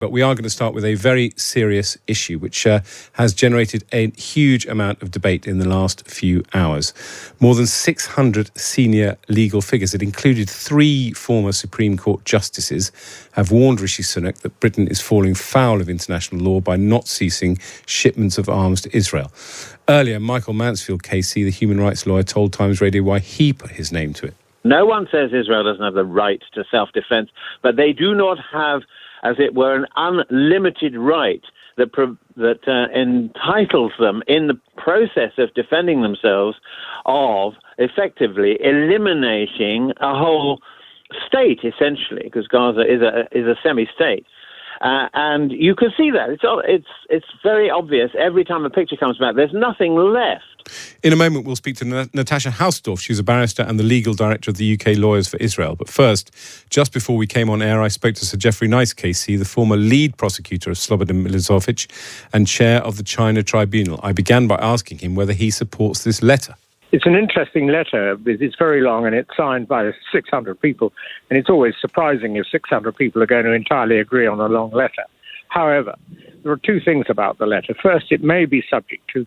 But we are going to start with a very serious issue, which has generated a huge amount of debate in the last few hours. More than 600 senior legal figures, it included 3 former Supreme Court justices, have warned Rishi Sunak that Britain is falling foul of international law by not ceasing shipments of arms to Israel. Earlier, Michael Mansfield, KC, the human rights lawyer, told Times Radio why he put his name to it. No one says Israel doesn't have the right to self-defense, but they do not have, as it were, an unlimited right that entitles them in the process of defending themselves of effectively eliminating a whole state, essentially, because Gaza is a semi-state. And you can see that. It's very obvious every time a picture comes back. There's nothing left. In a moment, we'll speak to Natasha Hausdorff. She's a barrister and the legal director of the UK Lawyers for Israel. But first, just before we came on air, I spoke to Sir Geoffrey Nice, KC, the former lead prosecutor of Slobodan Milosevic and chair of the China Tribunal. I began by asking him whether he supports this letter. It's an interesting letter. It's very long and it's signed by 600 people. And it's always surprising if 600 people are going to entirely agree on a long letter. However, there are 2 things about the letter. First, it may be subject to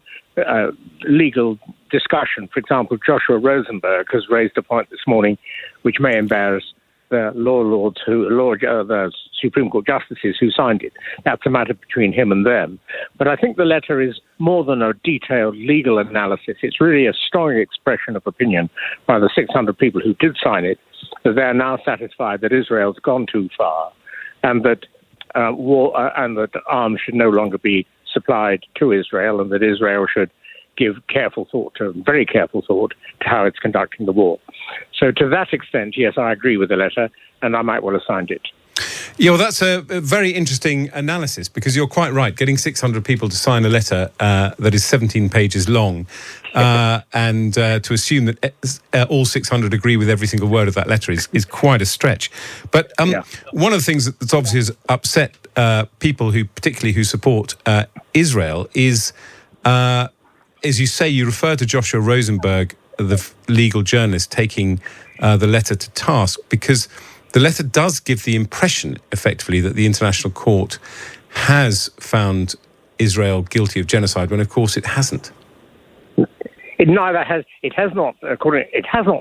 legal discussion. For example, Joshua Rosenberg has raised a point this morning which may embarrass the the Supreme Court justices who signed it. That's a matter between him and them. But I think the letter is more than a detailed legal analysis. It's really a strong expression of opinion by the 600 people who did sign it, that they're now satisfied that Israel's gone too far and that that arms should no longer be supplied to Israel and that Israel should give very careful thought to how it's conducting the war. So to that extent, yes, I agree with the letter, and I might well have signed it. Yeah, well, that's a very interesting analysis, because you're quite right. Getting 600 people to sign a letter that is 17 pages long and to assume that all 600 agree with every single word of that letter is quite a stretch. But one of the things that's obviously has upset people particularly who support Israel is, as you say, you refer to Joshua Rosenberg, the legal journalist, taking the letter to task, because the letter does give the impression, effectively, that the International Court has found Israel guilty of genocide, when, of course, it hasn't. It has not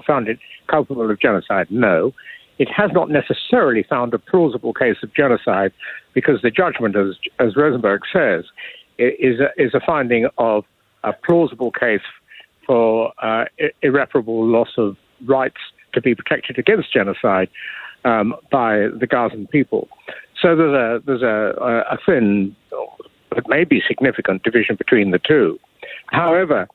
found it culpable of genocide, no. It has not necessarily found a plausible case of genocide, because the judgment, as Rosenberg says, is a finding of a plausible case for irreparable loss of rights to be protected against genocide by the Gazan people. So there's a thin, but maybe significant division between the two. However,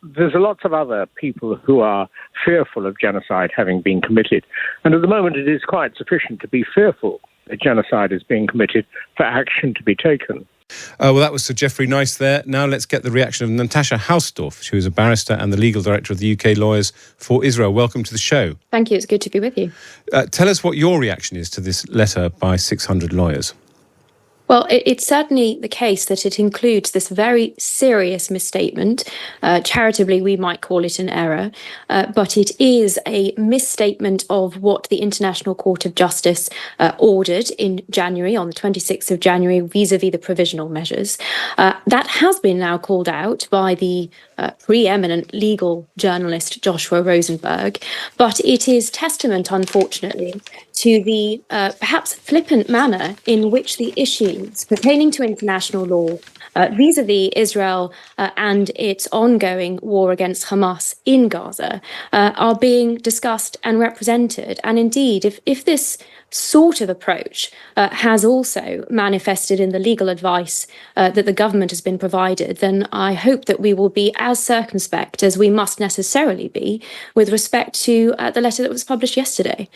there's lots of other people who are fearful of genocide having been committed. And at the moment, it is quite sufficient to be fearful that genocide is being committed for action to be taken. Well, that was Sir Geoffrey Nice there. Now let's get the reaction of Natasha Hausdorff, who is a barrister and the legal director of the UK Lawyers for Israel. Welcome to the show. Thank you. It's good to be with you. Tell us what your reaction is to this letter by 600 lawyers. Well, it's certainly the case that it includes this very serious misstatement. Charitably, we might call it an error, but it is a misstatement of what the International Court of Justice ordered in January, on the 26th of January, vis-à-vis the provisional measures. That has been now called out by the preeminent legal journalist Joshua Rosenberg, but it is testament, unfortunately, to the perhaps flippant manner in which the issues pertaining to international law vis-à-vis Israel and its ongoing war against Hamas in Gaza are being discussed and represented. And indeed, if this sort of approach has also manifested in the legal advice that the government has been provided, then I hope that we will be as circumspect as we must necessarily be with respect to the letter that was published yesterday.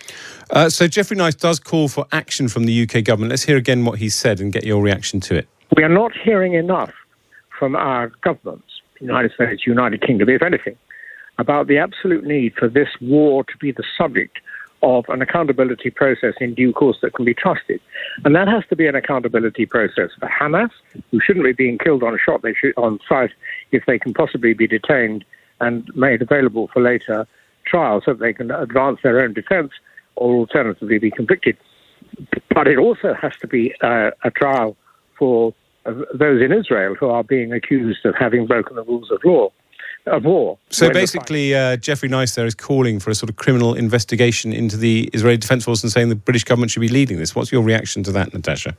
So Geoffrey Nice does call for action from the UK government. Let's hear again what he said and get your reaction to it. We are not hearing enough from our governments, the United States, United Kingdom, if anything, about the absolute need for this war to be the subject of an accountability process in due course that can be trusted. And that has to be an accountability process for Hamas, who shouldn't be being killed on sight if they can possibly be detained and made available for later trial so that they can advance their own defense or alternatively be convicted. But it also has to be a trial for those in Israel who are being accused of having broken the rules of war. So basically, Geoffrey Nice there is calling for a sort of criminal investigation into the Israeli Defence Force and saying the British government should be leading this. What's your reaction to that, Natasha?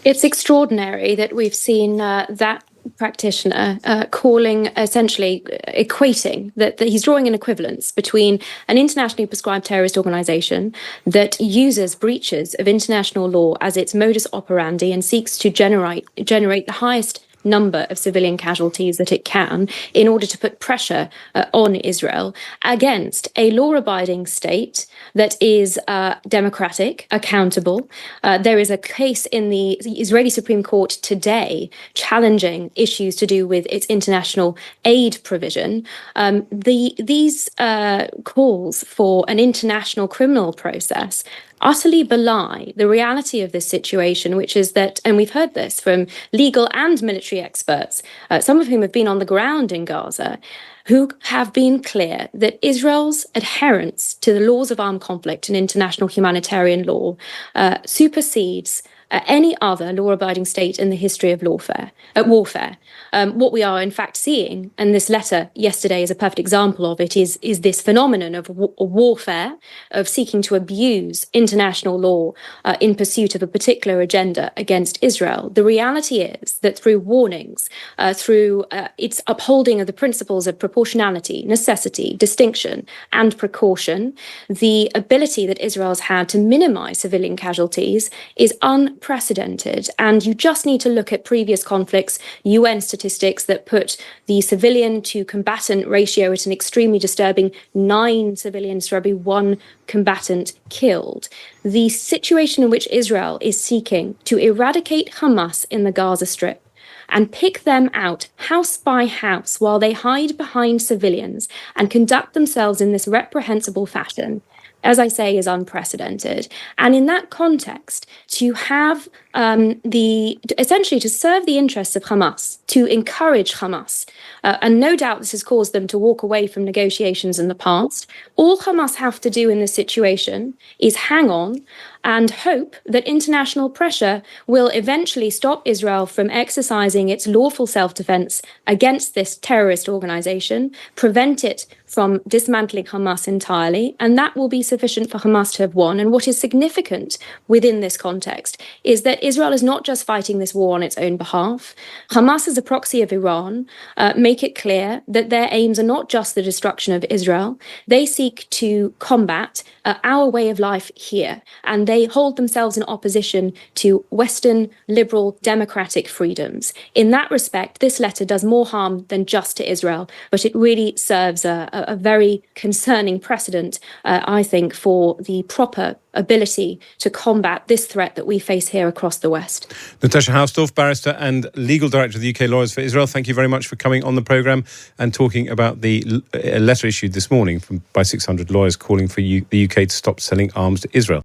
It's extraordinary that we've seen that practitioner calling, essentially equating, that he's drawing an equivalence between an internationally prescribed terrorist organisation that uses breaches of international law as its modus operandi and seeks to generate the highest number of civilian casualties that it can in order to put pressure on Israel against a law-abiding state that is democratic, accountable. There is a case in the Israeli Supreme Court today challenging issues to do with its international aid provision. These calls for an international criminal process utterly belie the reality of this situation, which is that, and we've heard this from legal and military experts, some of whom have been on the ground in Gaza, who have been clear that Israel's adherence to the laws of armed conflict and international humanitarian law supersedes any other law-abiding state in the history of warfare. What we are in fact seeing, and this letter yesterday is a perfect example of it, is this phenomenon of warfare, of seeking to abuse international law in pursuit of a particular agenda against Israel. The reality is that through warnings, through its upholding of the principles of proportionality, necessity, distinction, and precaution, the ability that Israel's had to minimize civilian casualties is unprecedented. And you just need to look at previous conflicts, UN statistics that put the civilian to combatant ratio at an extremely disturbing 9 civilians for every 1 combatant killed. The situation in which Israel is seeking to eradicate Hamas in the Gaza Strip and pick them out house by house while they hide behind civilians and conduct themselves in this reprehensible fashion, as I say, is unprecedented. And in that context, to have essentially to serve the interests of Hamas, to encourage Hamas, and no doubt this has caused them to walk away from negotiations in the past, all Hamas have to do in this situation is hang on and hope that international pressure will eventually stop Israel from exercising its lawful self-defense against this terrorist organization, prevent it from dismantling Hamas entirely, and that will be sufficient for Hamas to have won. And what is significant within this context is that Israel is not just fighting this war on its own behalf. Hamas, as a proxy of Iran, make it clear that their aims are not just the destruction of Israel. They seek to combat our way of life here, and they hold themselves in opposition to Western liberal democratic freedoms. In that respect, this letter does more harm than just to Israel, but it really serves a very concerning precedent, I think, for the proper ability to combat this threat that we face here across the West. Natasha Hausdorff, barrister and legal director of the UK Lawyers for Israel, thank you very much for coming on the programme and talking about the letter issued this morning by 600 lawyers calling for the UK to stop selling arms to Israel.